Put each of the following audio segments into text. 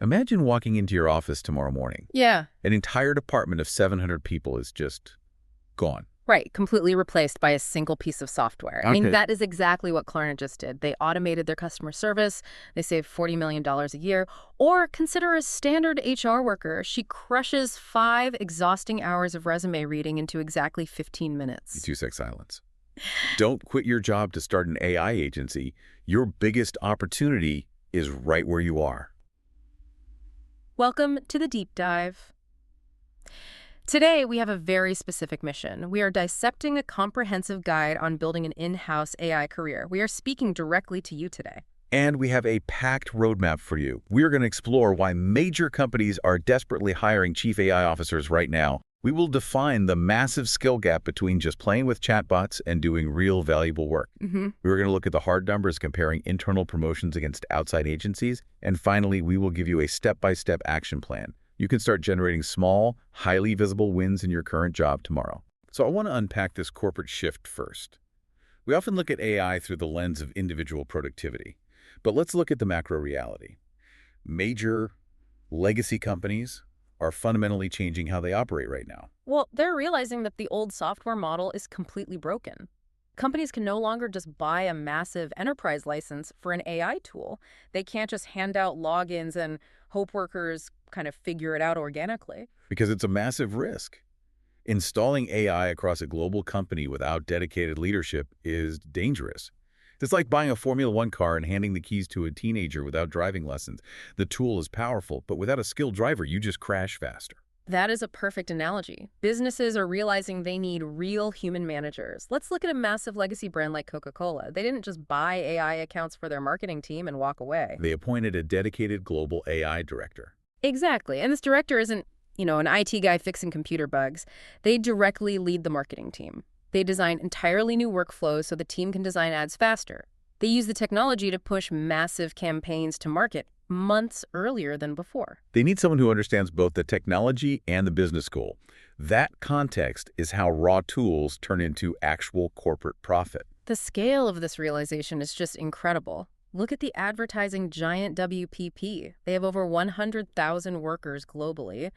Imagine walking into your office tomorrow morning. Yeah, An entire department of 700 people is just gone. right. Completely replaced by a single piece of software. I mean, Okay. that is exactly what Klarna just did. They automated their customer service. They saved $40 million a year. Or consider a standard HR worker. She crushes 5 exhausting hours of resume reading into exactly 15 minutes. 2-sec silence. Don't quit your job to start an AI agency. Your biggest opportunity is right where you are. Welcome to the Deep Dive. Today, we have a very specific mission. We are dissecting a comprehensive guide on building an in-house AI career. We are speaking directly to you today. And we have a packed roadmap for you. We're going to explore why major companies are desperately hiring chief AI officers right now. We will define the massive skill gap between just playing with chatbots and doing real valuable work. We're going to look at the hard numbers comparing internal promotions against outside agencies. And finally, we will give you a step-by-step action plan. You can start generating small, highly visible wins in your current job tomorrow. So I want to unpack this corporate shift first. We often look at AI through the lens of individual productivity. But let's look at the macro reality. Major legacy companies are fundamentally changing how they operate right now. Well, they're realizing that the old software model is completely broken. Companies can no longer just buy a massive enterprise license for an AI tool. They can't just hand out logins and hope workers kind of figure it out organically. Because it's a massive risk. Installing AI across a global company without dedicated leadership is dangerous. It's like buying a Formula One car and handing the keys to a teenager without driving lessons. The tool is powerful, but without a skilled driver, you just crash faster. That is a perfect analogy. Businesses are realizing they need real human managers. Let's look at a massive legacy brand like Coca-Cola. They didn't just buy AI accounts for their marketing team and walk away. They appointed a dedicated global AI director. Exactly. And this director isn't, an IT guy fixing computer bugs. They directly lead the marketing team. They design entirely new workflows so the team can design ads faster. They use the technology to push massive campaigns to market months earlier than before. They need someone who understands both the technology and the business goal. That context is how raw tools turn into actual corporate profit. The scale of this realization is just incredible. Look at the advertising giant WPP. They have over 100,000 workers globally.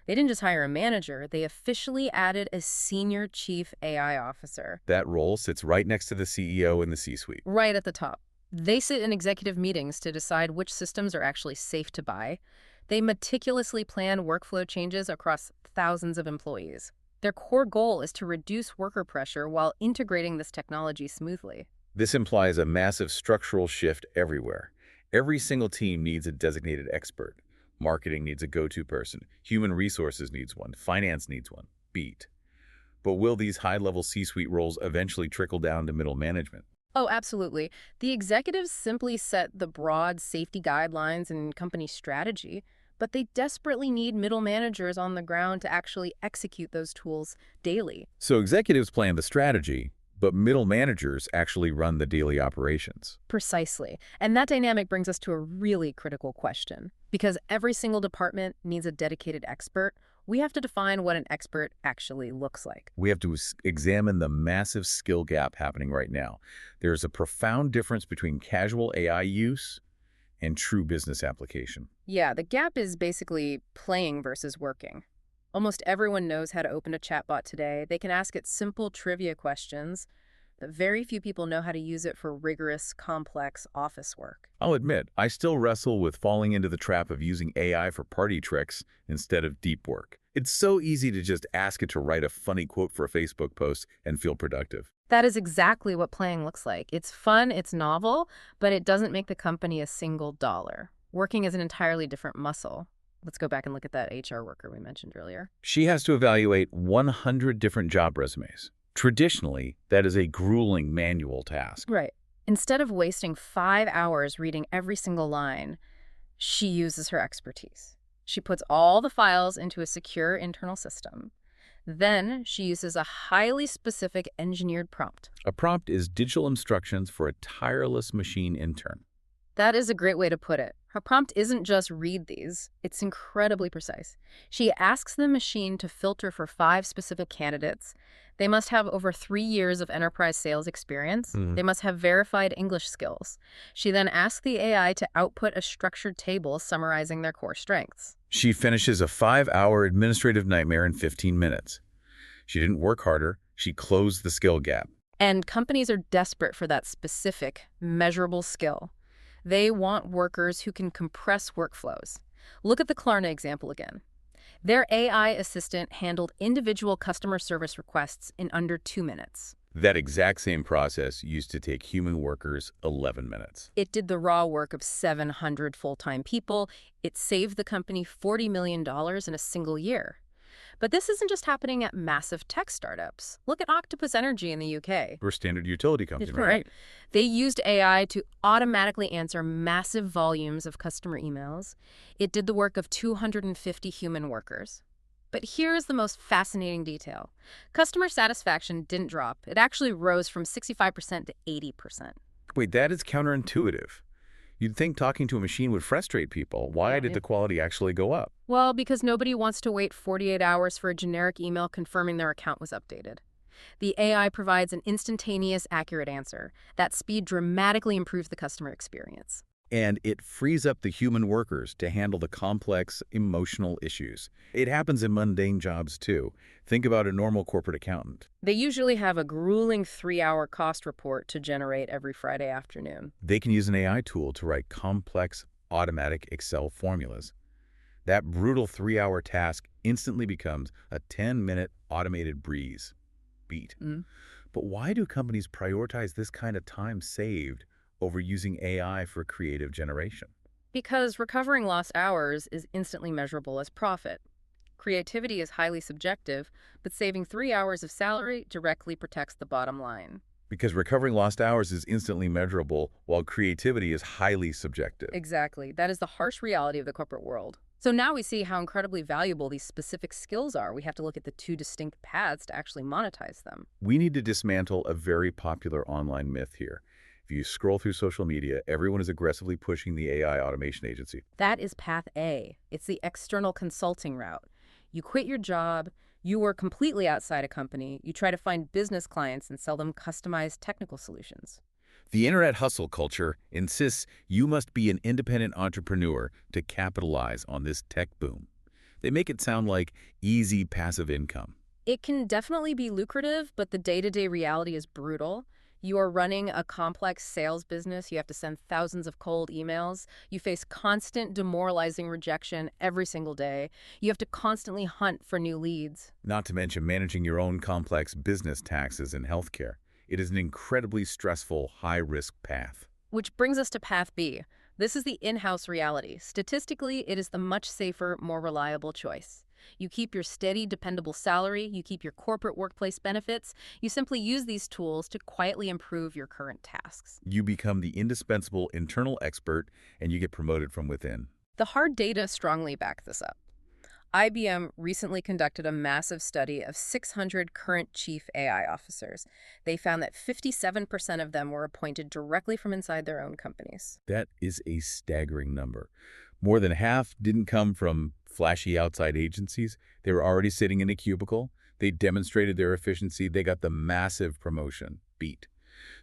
They didn't just hire a manager, they officially added a senior chief AI officer. That role sits right next to the CEO in the C-suite. Right at the top. They sit in executive meetings to decide which systems are actually safe to buy. They meticulously plan workflow changes across thousands of employees. Their core goal is to reduce worker pressure while integrating this technology smoothly. This implies a massive structural shift everywhere. Every single team needs a designated expert. Marketing needs a go-to person. Human resources needs one. Finance needs one. Beat. But will these high-level C-suite roles eventually trickle down to middle management? Oh, absolutely. The executives simply set the broad safety guidelines and company strategy, but they desperately need middle managers on the ground to actually execute those tools daily. So executives plan the strategy, but middle managers actually run the daily operations. Precisely. And that dynamic brings us to a really critical question. Because every single department needs a dedicated expert, we have to define what an expert actually looks like. We have to examine the massive skill gap happening right now. There's a profound difference between casual AI use and true business application. Yeah, the gap is basically playing versus working. Almost everyone knows how to open a chatbot today. They can ask it simple trivia questions, but very few people know how to use it for rigorous, complex office work. I'll admit, I still wrestle with falling into the trap of using AI for party tricks instead of deep work. It's so easy to just ask it to write a funny quote for a Facebook post and feel productive. That is exactly what playing looks like. It's fun, it's novel, but it doesn't make the company a single dollar. Working is an entirely different muscle. Let's go back and look at that HR worker we mentioned earlier. She has to evaluate 100 different job resumes. Traditionally, that is a grueling manual task. Right. Instead of wasting 5 hours reading every single line, she uses her expertise. She puts all the files into a secure internal system. Then she uses a highly specific engineered prompt. A prompt is digital instructions for a tireless machine intern. That is a great way to put it. Her prompt isn't just read these, it's incredibly precise. She asks the machine to filter for 5 specific candidates. They must have over 3 years of enterprise sales experience. They must have verified English skills. She then asks the AI to output a structured table summarizing their core strengths. She finishes a 5-hour administrative nightmare in 15 minutes. She didn't work harder. She closed the skill gap. And companies are desperate for that specific, measurable skill. They want workers who can compress workflows. Look at the Klarna example again. Their AI assistant handled individual customer service requests in under 2 minutes. That exact same process used to take human workers 11 minutes. It did the raw work of 700 full-time people. It saved the company $40 million in a single year. But this isn't just happening at massive tech startups. Look at Octopus Energy in the UK. We're a standard utility company, Right. They used AI to automatically answer massive volumes of customer emails. It did the work of 250 human workers. But here's the most fascinating detail. Customer satisfaction didn't drop. It actually rose from 65% to 80%. Wait, that is counterintuitive. You'd think talking to a machine would frustrate people. Why did the quality actually go up? Well, because nobody wants to wait 48 hours for a generic email confirming their account was updated. The AI provides an instantaneous, accurate answer. That speed dramatically improves the customer experience. And it frees up the human workers to handle the complex emotional issues. It happens in mundane jobs, too. Think about a normal corporate accountant. They usually have a grueling 3-hour cost report to generate every Friday afternoon. They can use an AI tool to write complex, automatic Excel formulas. That brutal 3-hour task instantly becomes a 10-minute automated breeze. Beat. But why do companies prioritize this kind of time saved over using AI for creative generation? Because recovering lost hours is instantly measurable as profit. Creativity is highly subjective, but saving 3 hours of salary directly protects the bottom line. Because recovering lost hours is instantly measurable, while creativity is highly subjective. Exactly. That is the harsh reality of the corporate world. So now we see how incredibly valuable these specific skills are. We have to look at the 2 distinct paths to actually monetize them. We need to dismantle a very popular online myth here. If you scroll through social media, everyone is aggressively pushing the AI automation agency. That is path A. It's the external consulting route. You quit your job, you work completely outside a company, you try to find business clients and sell them customized technical solutions. The internet hustle culture insists you must be an independent entrepreneur to capitalize on this tech boom. They make it sound like easy passive income. It can definitely be lucrative, but the day-to-day reality is brutal. You are running a complex sales business. You have to send thousands of cold emails. You face constant demoralizing rejection every single day. You have to constantly hunt for new leads. Not to mention managing your own complex business taxes and healthcare. It is an incredibly stressful, high-risk path. Which brings us to path B. This is the in-house reality. Statistically, it is the much safer, more reliable choice. You keep your steady, dependable salary, you keep your corporate workplace benefits, you simply use these tools to quietly improve your current tasks. You become the indispensable internal expert, and you get promoted from within. The hard data strongly back this up. IBM recently conducted a massive study of 600 current chief AI officers. They found that 57% of them were appointed directly from inside their own companies. That is a staggering number. More than half didn't come from flashy outside agencies. They were already sitting in a cubicle. They demonstrated their efficiency. They got the massive promotion. Beat.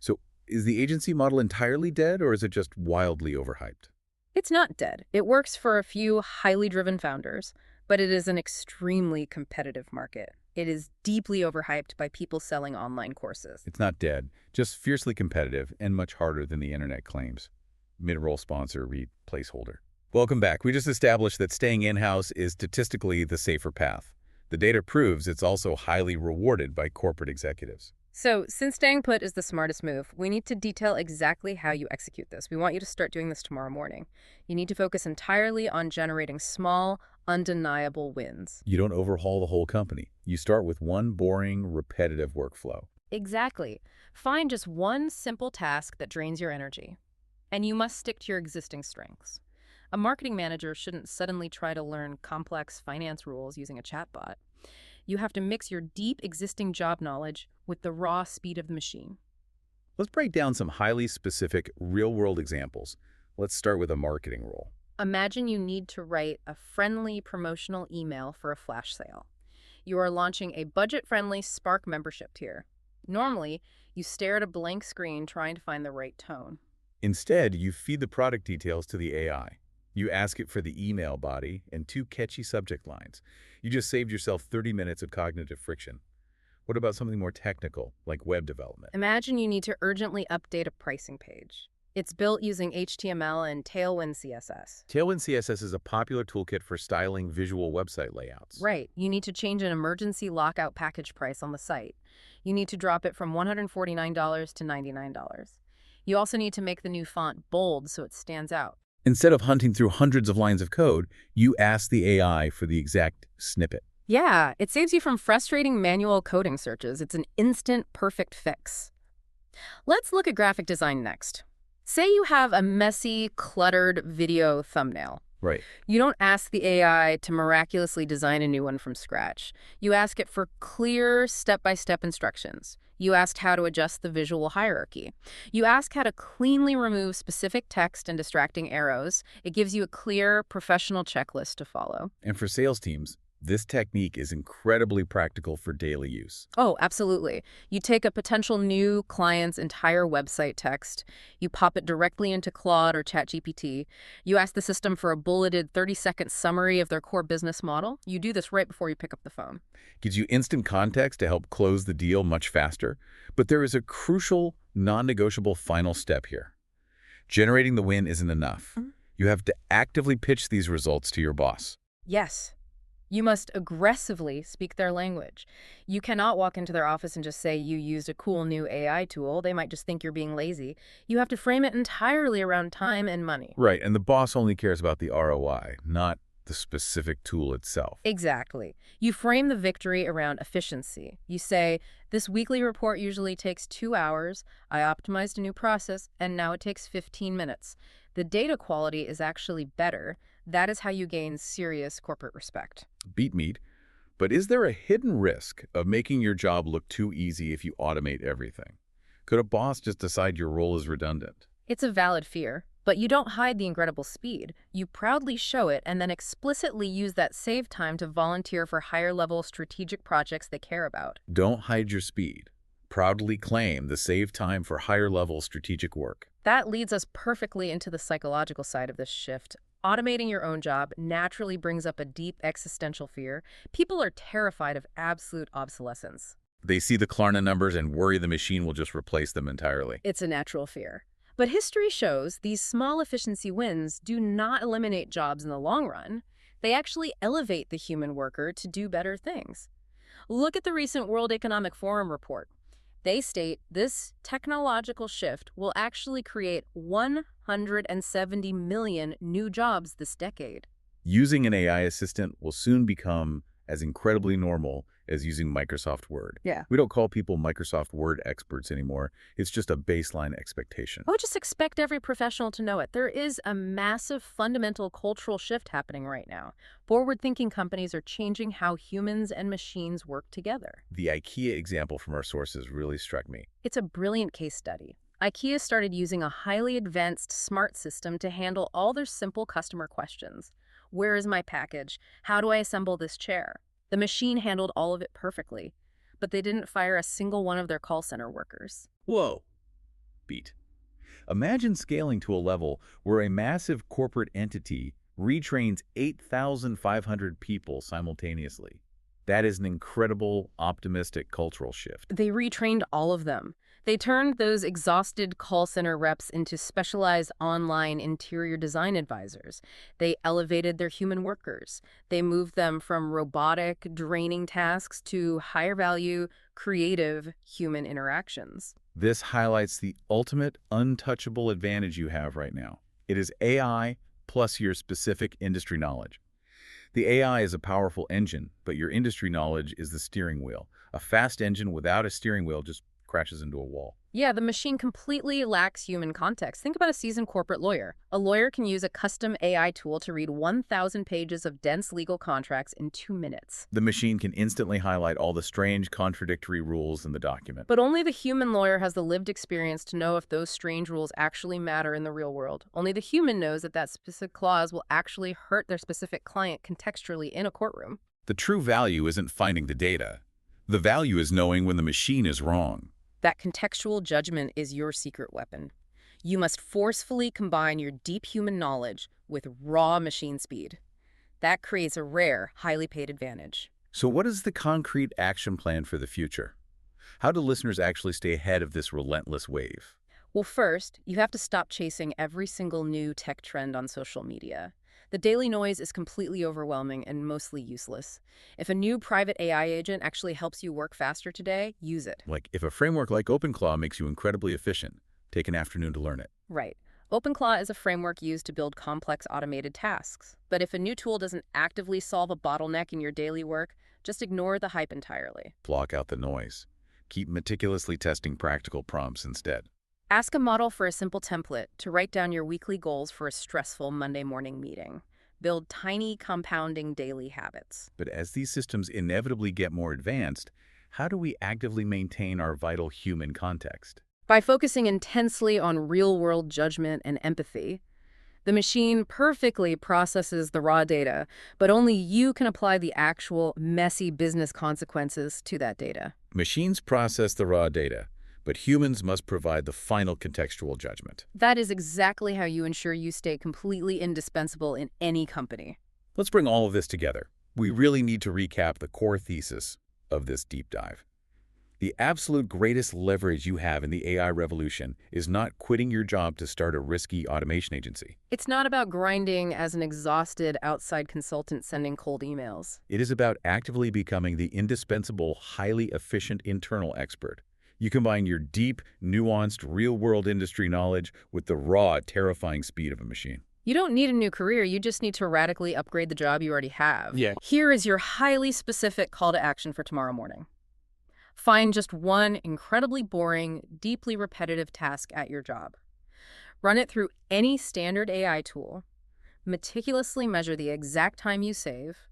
So is the agency model entirely dead, or is it just wildly overhyped? It's not dead. It works for a few highly driven founders, but it is an extremely competitive market. It is deeply overhyped by people selling online courses. It's not dead, just fiercely competitive and much harder than the internet claims. Mid-roll sponsor, read placeholder. Welcome back. We just established that staying in-house is statistically the safer path. The data proves it's also highly rewarded by corporate executives. So, since staying put is the smartest move, we need to detail exactly how you execute this. We want you to start doing this tomorrow morning. You need to focus entirely on generating small, undeniable wins. You don't overhaul the whole company. You start with one boring, repetitive workflow. Exactly. Find just one simple task that drains your energy. And you must stick to your existing strengths. A marketing manager shouldn't suddenly try to learn complex finance rules using a chatbot. You have to mix your deep existing job knowledge with the raw speed of the machine. Let's break down some highly specific, real-world examples. Let's start with a marketing role. Imagine you need to write a friendly promotional email for a flash sale. You are launching a budget-friendly Spark membership tier. Normally, you stare at a blank screen trying to find the right tone. Instead, you feed the product details to the AI. You ask it for the email body and 2 catchy subject lines. You just saved yourself 30 minutes of cognitive friction. What about something more technical, like web development? Imagine you need to urgently update a pricing page. It's built using HTML and Tailwind CSS. Tailwind CSS is a popular toolkit for styling visual website layouts. Right, you need to change an emergency lockout package price on the site. You need to drop it from $149 to $99. You also need to make the new font bold so it stands out. Instead of hunting through hundreds of lines of code, you ask the AI for the exact snippet. Yeah, it saves you from frustrating manual coding searches. It's an instant, perfect fix. Let's look at graphic design next. Say you have a messy, cluttered video thumbnail. Right. You don't ask the AI to miraculously design a new one from scratch. You ask it for clear, step-by-step instructions. You ask how to adjust the visual hierarchy. You ask how to cleanly remove specific text and distracting arrows. It gives you a clear, professional checklist to follow. And for sales teams, this technique is incredibly practical for daily use. Oh, absolutely. You take a potential new client's entire website text, you pop it directly into Claude or ChatGPT, you ask the system for a bulleted 30-second summary of their core business model. You do this right before you pick up the phone. Gives you instant context to help close the deal much faster. But there is a crucial, non-negotiable final step here. Generating the win isn't enough. You have to actively pitch these results to your boss. Yes. You must aggressively speak their language. You cannot walk into their office and just say you used a cool new AI tool. They might just think you're being lazy. You have to frame it entirely around time and money. Right, and the boss only cares about the ROI, not the specific tool itself. Exactly. You frame the victory around efficiency. You say, this weekly report usually takes 2 hours. I optimized a new process, and now it takes 15 minutes. The data quality is actually better. That is how you gain serious corporate respect. Beat meat. But is there a hidden risk of making your job look too easy if you automate everything? Could a boss just decide your role is redundant? It's a valid fear, but you don't hide the incredible speed. You proudly show it and then explicitly use that saved time to volunteer for higher-level strategic projects they care about. Don't hide your speed. Proudly claim the saved time for higher-level strategic work. That leads us perfectly into the psychological side of this shift. Automating your own job naturally brings up a deep existential fear. People are terrified of absolute obsolescence. They see the Klarna numbers and worry the machine will just replace them entirely. It's a natural fear. But history shows these small efficiency wins do not eliminate jobs in the long run. They actually elevate the human worker to do better things. Look at the recent World Economic Forum report. They state this technological shift will actually create 170 million new jobs this decade. Using an AI assistant will soon become as incredibly normal as using Microsoft Word. Yeah. We don't call people Microsoft Word experts anymore. It's just a baseline expectation. Oh, just expect every professional to know it. There is a massive fundamental cultural shift happening right now. Forward-thinking companies are changing how humans and machines work together. The IKEA example from our sources really struck me. It's a brilliant case study. IKEA started using a highly advanced smart system to handle all their simple customer questions. Where is my package? How do I assemble this chair? The machine handled all of it perfectly, but they didn't fire a single one of their call center workers. Whoa. Beat. Imagine scaling to a level where a massive corporate entity retrains 8,500 people simultaneously. That is an incredible, optimistic cultural shift. They retrained all of them. They turned those exhausted call center reps into specialized online interior design advisors. They elevated their human workers. They moved them from robotic, draining tasks to higher-value, creative human interactions. This highlights the ultimate untouchable advantage you have right now. It is AI plus your specific industry knowledge. The AI is a powerful engine, but your industry knowledge is the steering wheel. A fast engine without a steering wheel just crashes into a wall. Yeah, the machine completely lacks human context. Think about a seasoned corporate lawyer. A lawyer can use a custom AI tool to read 1,000 pages of dense legal contracts in 2 minutes. The machine can instantly highlight all the strange, contradictory rules in the document. But only the human lawyer has the lived experience to know if those strange rules actually matter in the real world. Only the human knows that that specific clause will actually hurt their specific client contextually in a courtroom. The true value isn't finding the data. The value is knowing when the machine is wrong. That contextual judgment is your secret weapon. You must forcefully combine your deep human knowledge with raw machine speed. That creates a rare, highly paid advantage. So what is the concrete action plan for the future? How do listeners actually stay ahead of this relentless wave? Well, first, you have to stop chasing every single new tech trend on social media. The daily noise is completely overwhelming and mostly useless. If a new private AI agent actually helps you work faster today, use it. Like, if a framework like OpenClaw makes you incredibly efficient, take an afternoon to learn it. Right. OpenClaw is a framework used to build complex automated tasks. But if a new tool doesn't actively solve a bottleneck in your daily work, just ignore the hype entirely. Block out the noise. Keep meticulously testing practical prompts instead. Ask a model for a simple template to write down your weekly goals for a stressful Monday morning meeting. Build tiny, compounding daily habits. But as these systems inevitably get more advanced, how do we actively maintain our vital human context? By focusing intensely on real-world judgment and empathy, the machine perfectly processes the raw data, but only you can apply the actual, messy business consequences to that data. Machines process the raw data, but humans must provide the final contextual judgment. That is exactly how you ensure you stay completely indispensable in any company. Let's bring all of this together. We really need to recap the core thesis of this deep dive. The absolute greatest leverage you have in the AI revolution is not quitting your job to start a risky automation agency. It's not about grinding as an exhausted outside consultant sending cold emails. It is about actively becoming the indispensable, highly efficient internal expert. You combine your deep, nuanced, real-world industry knowledge with the raw, terrifying speed of a machine. You don't need a new career, you just need to radically upgrade the job you already have. Yeah. Here is your highly specific call to action for tomorrow morning. Find just one incredibly boring, deeply repetitive task at your job. Run it through any standard AI tool, meticulously measure the exact time you save,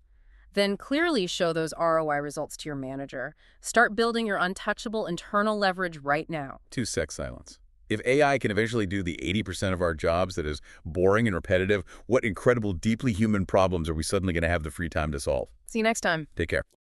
then clearly show those ROI results to your manager. Start building your untouchable internal leverage right now. 2 sec silence. If AI can eventually do the 80% of our jobs that is boring and repetitive, what incredible, deeply human problems are we suddenly going to have the free time to solve? See you next time. Take care.